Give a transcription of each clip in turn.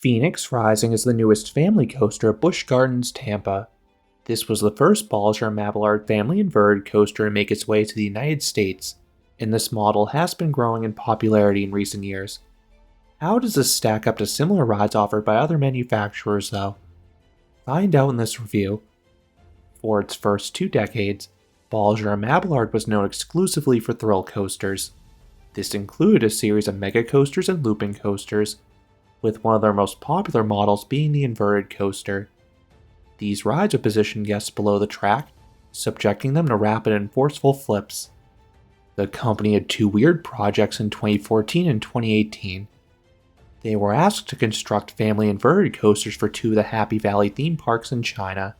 Phoenix Rising is the newest family coaster at Busch Gardens Tampa. This was the first Bolliger Mabillard family inverted coaster to make its way to the United States, and this model has been growing in popularity in recent years. How does this stack up to similar rides offered by other manufacturers, though? Find out in this review. For its first 2 decades, Bolliger Mabillard was known exclusively for thrill coasters. This included a series of mega coasters and looping coasters, with one of their most popular models being the inverted coaster. These rides would position guests below the track, subjecting them to rapid and forceful flips. The company had 2 weird projects in 2014 and 2018. They were asked to construct family inverted coasters for 2 of the Happy Valley theme parks in China.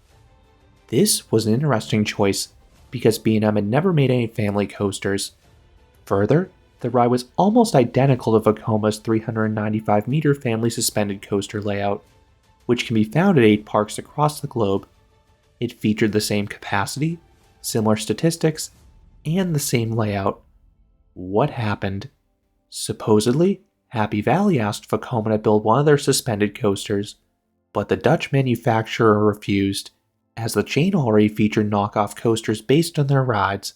This was an interesting choice because B&M had never made any family coasters. Further, the ride was almost identical to Vecoma's 395-meter family suspended coaster layout, which can be found at 8 parks across the globe. It featured the same capacity, similar statistics, and the same layout. What happened? Supposedly, Happy Valley asked Vekoma to build one of their suspended coasters, but the Dutch manufacturer refused, as the chain already featured knockoff coasters based on their rides.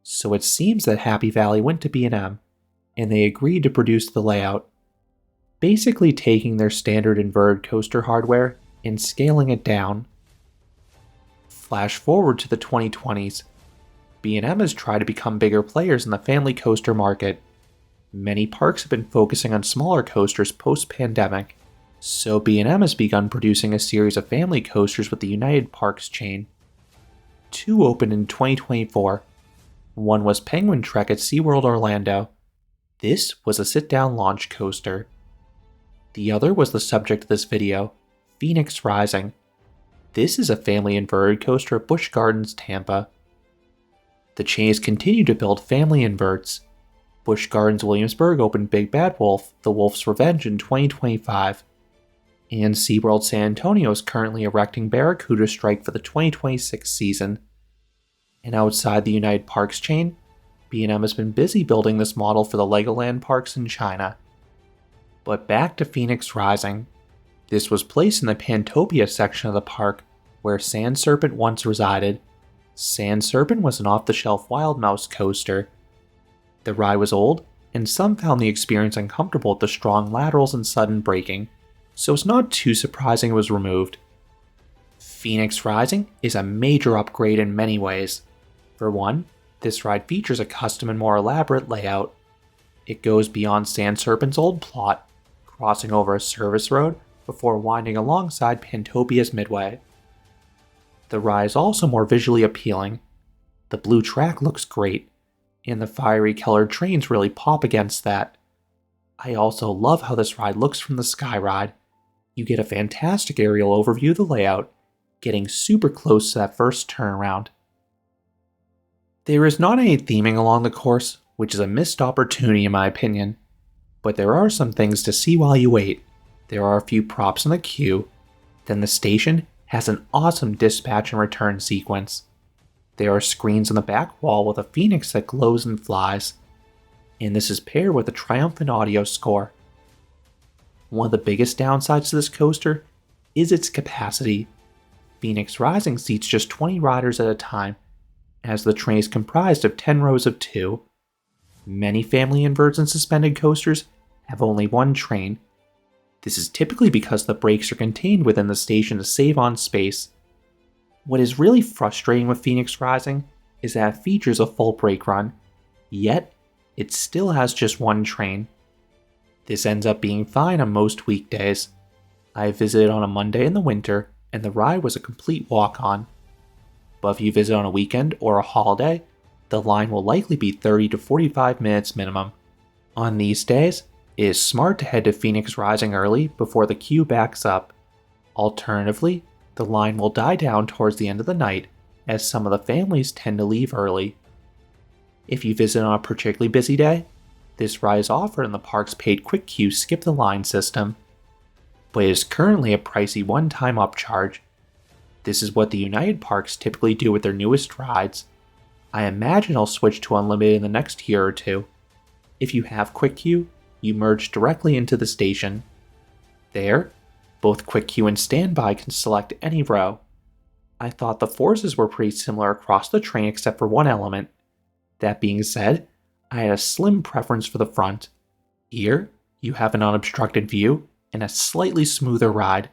So it seems that Happy Valley went to B&M, and they agreed to produce the layout, basically taking their standard inverted coaster hardware and scaling it down. Flash forward to the 2020s. B&M has tried to become bigger players in the family coaster market. Many parks have been focusing on smaller coasters post-pandemic, so B&M has begun producing a series of family coasters with the United Parks chain. 2 opened in 2024. One was Penguin Trek at SeaWorld Orlando. This was a sit-down launch coaster. The other was the subject of this video, Phoenix Rising. This is a family inverted coaster at Busch Gardens Tampa. The chain has continued to build family inverts. Busch Gardens Williamsburg opened Big Bad Wolf, The Wolf's Revenge in 2025. And SeaWorld San Antonio is currently erecting Barracuda Strike for the 2026 season. And outside the United Parks chain, B&M has been busy building this model for the Legoland parks in China. But back to Phoenix Rising. This was placed in the Pantopia section of the park, where Sand Serpent once resided. Sand Serpent was an off-the-shelf wild mouse coaster. The ride was old, and some found the experience uncomfortable with the strong laterals and sudden braking, so it's not too surprising it was removed. Phoenix Rising is a major upgrade in many ways. For one, this ride features a custom and more elaborate layout. It goes beyond Sand Serpent's old plot, crossing over a service road before winding alongside Pantopia's midway. The ride is also more visually appealing. The blue track looks great, and the fiery colored trains really pop against that. I also love how this ride looks from the Sky Ride. You get a fantastic aerial overview of the layout, getting super close to that first turnaround. There is not any theming along the course, which is a missed opportunity in my opinion, but there are some things to see while you wait. There are a few props in the queue, then the station has an awesome dispatch and return sequence. There are screens on the back wall with a phoenix that glows and flies, and this is paired with a triumphant audio score. One of the biggest downsides to this coaster is its capacity. Phoenix Rising seats just 20 riders at a time, as the train is comprised of 10 rows of 2. Many family inverts and suspended coasters have only 1 train. This is typically because the brakes are contained within the station to save on space. What is really frustrating with Phoenix Rising is that it features a full brake run, yet it still has just 1 train. This ends up being fine on most weekdays. I visited on a Monday in the winter, and the ride was a complete walk-on. But if you visit on a weekend or a holiday, the line will likely be 30 to 45 minutes minimum. On these days, it is smart to head to Phoenix Rising early before the queue backs up. Alternatively, the line will die down towards the end of the night, as some of the families tend to leave early. If you visit on a particularly busy day, this ride is offered in the park's paid quick queue skip the line system, but it is currently a pricey one-time upcharge. This is what the United Parks typically do with their newest rides. I imagine I'll switch to unlimited in the next year or 2. If you have quick queue, you merge directly into the station. There, both quick queue and standby can select any row. I thought the forces were pretty similar across the train except for one element. That being said, I had a slim preference for the front. Here, you have an unobstructed view and a slightly smoother ride.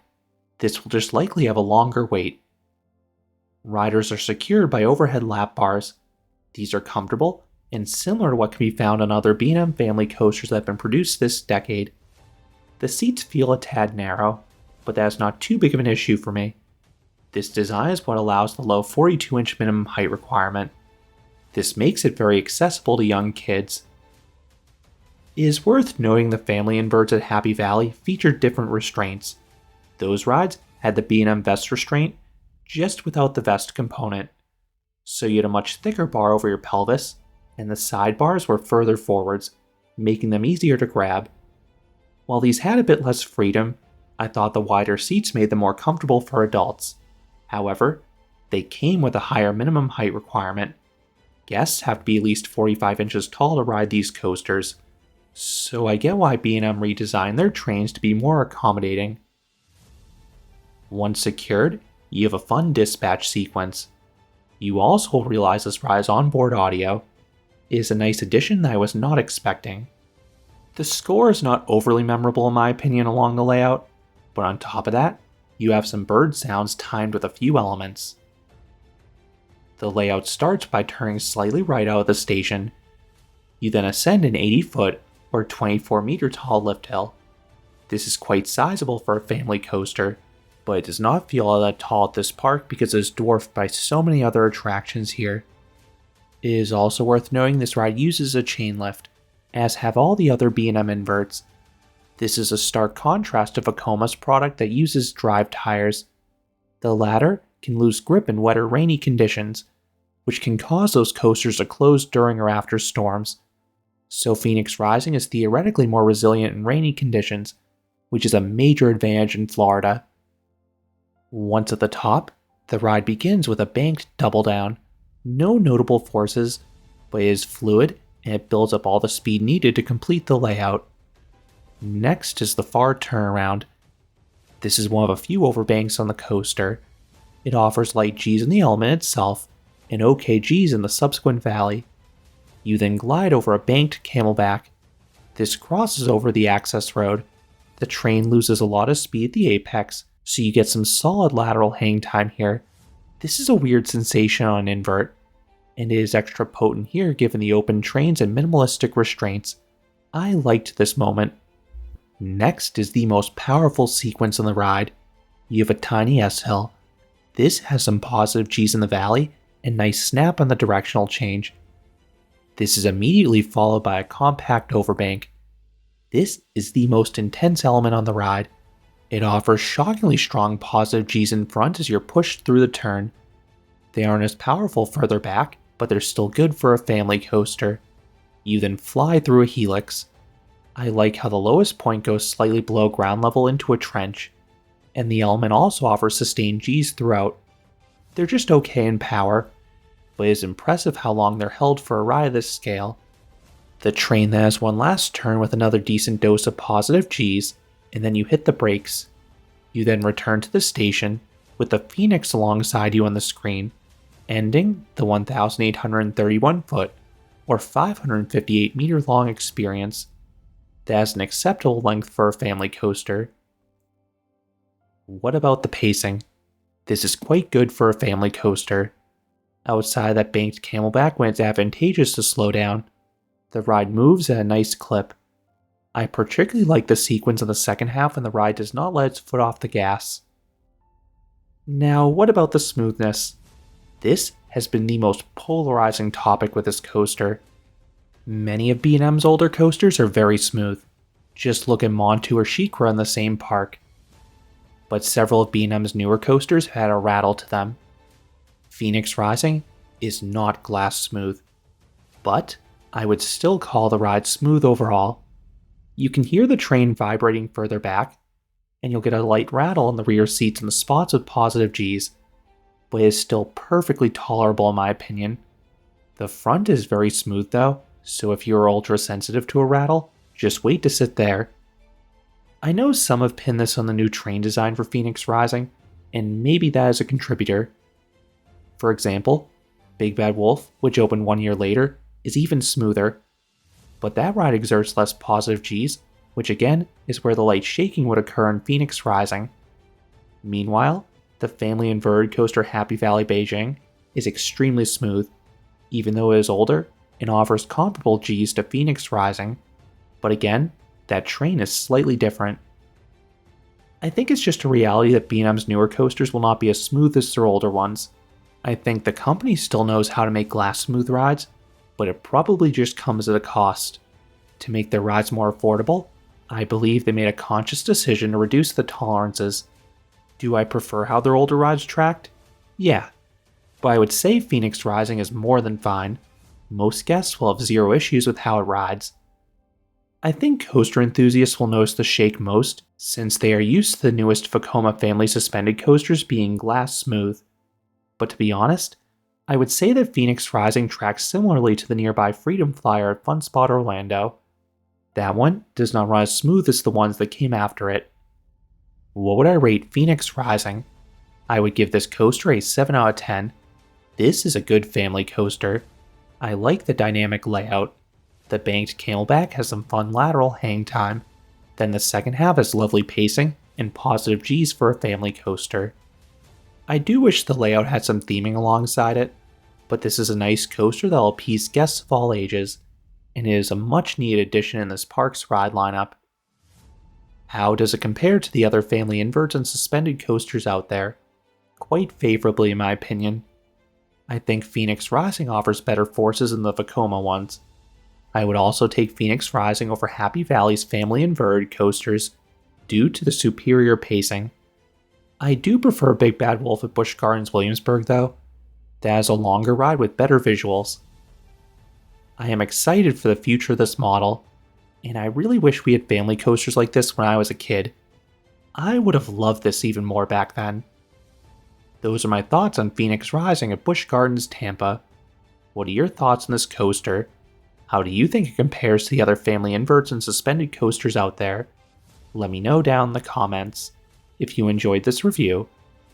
This will just likely have a longer wait. Riders are secured by overhead lap bars. These are comfortable and similar to what can be found on other B&M family coasters that have been produced this decade. The seats feel a tad narrow, but that is not too big of an issue for me. This design is what allows the low 42-inch minimum height requirement. This makes it very accessible to young kids. It is worth noting the family inverts at Happy Valley featured different restraints. Those rides had the B&M vest restraint, just without the vest component. So you had a much thicker bar over your pelvis, and the sidebars were further forwards, making them easier to grab. While these had a bit less freedom, I thought the wider seats made them more comfortable for adults. However, they came with a higher minimum height requirement. Guests have to be at least 45 inches tall to ride these coasters, so I get why B&M redesigned their trains to be more accommodating. Once secured, you have a fun dispatch sequence. You also realize this ride has onboard audio. It is a nice addition that I was not expecting. The score is not overly memorable in my opinion along the layout, but on top of that, you have some bird sounds timed with a few elements. The layout starts by turning slightly right out of the station. You then ascend an 80-foot or 24-meter tall lift hill. This is quite sizable for a family coaster, but it does not feel all that tall at this park because it is dwarfed by so many other attractions here. It is also worth noting this ride uses a chain lift, as have all the other B&M inverts. This is a stark contrast to Vekoma's product that uses drive tires. The latter can lose grip in wet or rainy conditions, which can cause those coasters to close during or after storms. So Phoenix Rising is theoretically more resilient in rainy conditions, which is a major advantage in Florida. Once at the top, the ride begins with a banked double down. No notable forces, but it is fluid and it builds up all the speed needed to complete the layout. Next is the far turnaround. This is one of a few overbanks on the coaster. It offers light Gs in the element itself, and OK Gs in the subsequent valley. You then glide over a banked camelback. This crosses over the access road. The train loses a lot of speed at the apex, so you get some solid lateral hang time here. This is a weird sensation on an invert, and it is extra potent here given the open trains and minimalistic restraints. I liked this moment. Next is the most powerful sequence in the ride. You have a tiny S-hill. This has some positive Gs in the valley and nice snap on the directional change. This is immediately followed by a compact overbank. This is the most intense element on the ride. It offers shockingly strong positive Gs in front as you're pushed through the turn. They aren't as powerful further back, but they're still good for a family coaster. You then fly through a helix. I like how the lowest point goes slightly below ground level into a trench, and the element also offers sustained Gs throughout. They're just okay in power, but it is impressive how long they're held for a ride of this scale. The train then has one last turn with another decent dose of positive Gs, and then you hit the brakes. You then return to the station, with the Phoenix alongside you on the screen, ending the 1,831 foot, or 558 meter long experience. That is an acceptable length for a family coaster. What about the pacing? This is quite good for a family coaster. Outside of that banked camelback when it's advantageous to slow down, the ride moves at a nice clip. I particularly like the sequence in the second half when the ride does not let its foot off the gas. Now, what about the smoothness? This has been the most polarizing topic with this coaster. Many of B&M's older coasters are very smooth. Just look at Montu or SheiKra in the same park. But several of B&M's newer coasters had a rattle to them. Phoenix Rising is not glass smooth, but I would still call the ride smooth overall. You can hear the train vibrating further back, and you'll get a light rattle in the rear seats in the spots with positive Gs, but it is still perfectly tolerable in my opinion. The front is very smooth though, so if you're ultra sensitive to a rattle, just wait to sit there. I know some have pinned this on the new train design for Phoenix Rising, and maybe that is a contributor. For example, Big Bad Wolf, which opened 1 year later, is even smoother, but that ride exerts less positive Gs, which again is where the light shaking would occur in Phoenix Rising. Meanwhile, the family inverted coaster Happy Valley Beijing is extremely smooth, even though it is older and offers comparable Gs to Phoenix Rising, but again, that train is slightly different. I think it's just a reality that B&M's newer coasters will not be as smooth as their older ones. I think the company still knows how to make glass smooth rides, but it probably just comes at a cost. To make their rides more affordable, I believe they made a conscious decision to reduce the tolerances. Do I prefer how their older rides tracked? Yeah, but I would say Phoenix Rising is more than fine. Most guests will have zero issues with how it rides. I think coaster enthusiasts will notice the shake most, since they are used to the newest Vekoma family suspended coasters being glass smooth. But to be honest, I would say that Phoenix Rising tracks similarly to the nearby Freedom Flyer at Fun Spot Orlando. That one does not run as smooth as the ones that came after it. What would I rate Phoenix Rising? I would give this coaster a 7 out of 10. This is a good family coaster. I like the dynamic layout. The banked camelback has some fun lateral hang time. Then the second half has lovely pacing and positive Gs for a family coaster. I do wish the layout had some theming alongside it, but this is a nice coaster that will appease guests of all ages, and it is a much needed addition in this park's ride lineup. How does it compare to the other family inverts and suspended coasters out there? Quite favorably in my opinion. I think Phoenix Rising offers better forces than the Vekoma ones. I would also take Phoenix Rising over Happy Valley's family inverted coasters due to the superior pacing. I do prefer Big Bad Wolf at Busch Gardens Williamsburg though. That is a longer ride with better visuals. I am excited for the future of this model, and I really wish we had family coasters like this when I was a kid. I would have loved this even more back then. Those are my thoughts on Phoenix Rising at Busch Gardens Tampa. What are your thoughts on this coaster? How do you think it compares to the other family inverts and suspended coasters out there? Let me know down in the comments. If you enjoyed this review,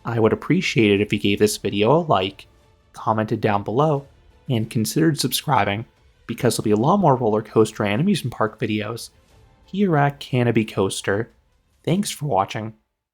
I would appreciate it if you gave this video a like, commented down below, and considered subscribing, because there'll be a lot more roller coaster and amusement park videos here at Canopy Coaster. Thanks for watching.